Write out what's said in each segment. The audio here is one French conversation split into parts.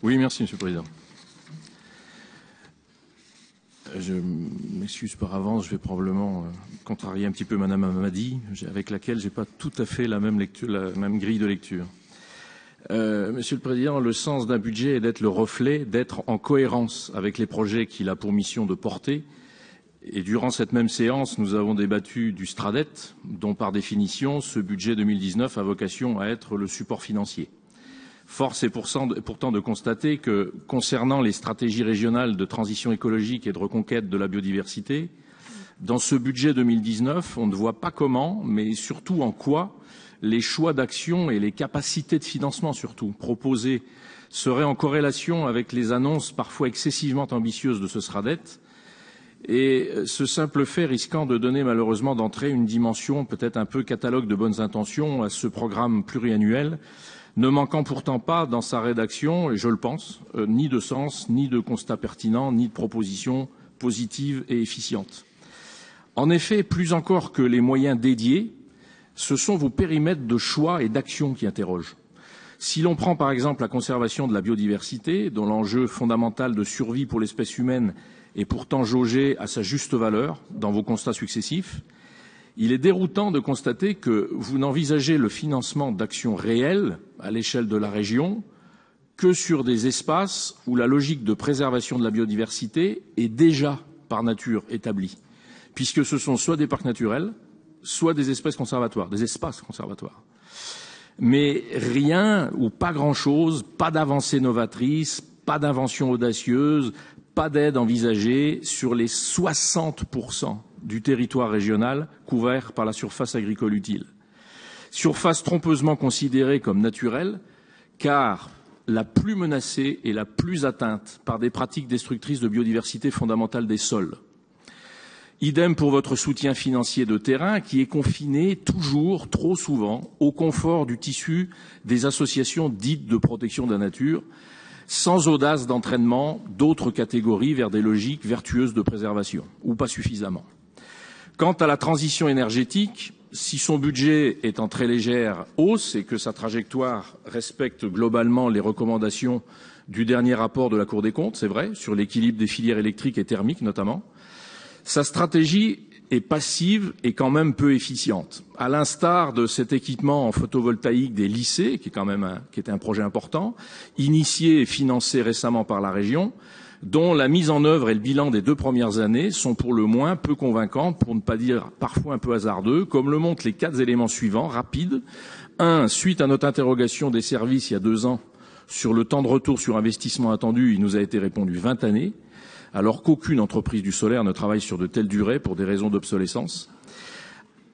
Oui, merci, Monsieur le Président. Je m'excuse par avance, je vais probablement contrarier un petit peu Madame Hammadi, avec laquelle je n'ai pas tout à fait la même lecture, la même grille de lecture. Monsieur le Président, le sens d'un budget est d'être le reflet, d'être en cohérence avec les projets qu'il a pour mission de porter. Et durant cette même séance, nous avons débattu du Stradet, dont par définition, ce budget 2019 a vocation à être le support financier. Force est pourtant de constater que, concernant les stratégies régionales de transition écologique et de reconquête de la biodiversité, dans ce budget 2019, on ne voit pas comment, mais surtout en quoi, les choix d'action et les capacités de financement surtout proposés seraient en corrélation avec les annonces parfois excessivement ambitieuses de ce Stradet, et ce simple fait risquant de donner malheureusement d'entrée une dimension peut-être un peu catalogue de bonnes intentions à ce programme pluriannuel, ne manquant pourtant pas dans sa rédaction, et je le pense, ni de sens, ni de constats pertinents, ni de propositions positives et efficientes. En effet, plus encore que les moyens dédiés, ce sont vos périmètres de choix et d'action qui interrogent. Si l'on prend par exemple la conservation de la biodiversité, dont l'enjeu fondamental de survie pour l'espèce humaine est pourtant jaugé à sa juste valeur dans vos constats successifs, il est déroutant de constater que vous n'envisagez le financement d'actions réelles à l'échelle de la région que sur des espaces où la logique de préservation de la biodiversité est déjà par nature établie, puisque ce sont soit des parcs naturels, soit des espaces conservatoires. Mais rien ou pas grand-chose, pas d'avancée novatrice, pas d'invention audacieuse, pas d'aide envisagée sur les 60% du territoire régional couvert par la surface agricole utile. Surface trompeusement considérée comme naturelle, car la plus menacée et la plus atteinte par des pratiques destructrices de biodiversité fondamentale des sols. Idem pour votre soutien financier de terrain qui est confiné toujours, trop souvent, au confort du tissu des associations dites de protection de la nature, sans audace d'entraînement d'autres catégories vers des logiques vertueuses de préservation, ou pas suffisamment. Quant à la transition énergétique, si son budget est en très légère hausse et que sa trajectoire respecte globalement les recommandations du dernier rapport de la Cour des comptes, c'est vrai, sur l'équilibre des filières électriques et thermiques notamment, sa stratégie est passive et quand même peu efficiente. À l'instar de cet équipement en photovoltaïque des lycées, qui était un projet important, initié et financé récemment par la région, dont la mise en œuvre et le bilan des 2 premières années sont pour le moins peu convaincantes, pour ne pas dire parfois un peu hasardeux, comme le montrent les 4 éléments suivants, rapides. 1. Suite à notre interrogation des services il y a 2 ans sur le temps de retour sur investissement attendu, il nous a été répondu 20 années, alors qu'aucune entreprise du solaire ne travaille sur de telles durées pour des raisons d'obsolescence.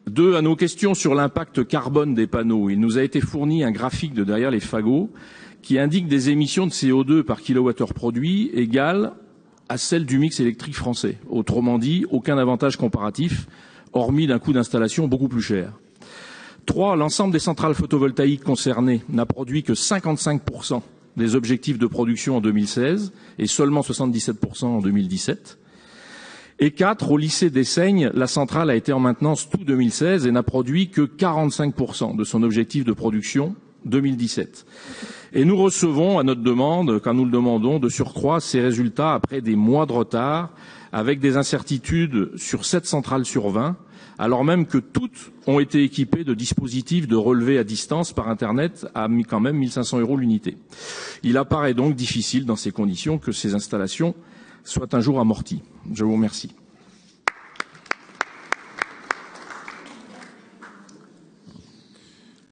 2. À nos questions sur l'impact carbone des panneaux, il nous a été fourni un graphique de derrière les fagots qui indique des émissions de CO2 par kilowattheure produit égales à celles du mix électrique français. Autrement dit, aucun avantage comparatif, hormis d'un coût d'installation beaucoup plus cher. 3. L'ensemble des centrales photovoltaïques concernées n'a produit que 55% des objectifs de production en 2016 et seulement 77% en 2017. Et 4. Au lycée d'Essaignes, la centrale a été en maintenance tout 2016 et n'a produit que 45% de son objectif de production 2017. Et nous recevons à notre demande, quand nous le demandons, de surcroît ces résultats après des mois de retard, avec des incertitudes sur 7 centrales sur 20, alors même que toutes ont été équipées de dispositifs de relevé à distance par Internet à quand même 1 500 € l'unité. Il apparaît donc difficile dans ces conditions que ces installations soient un jour amorties. Je vous remercie.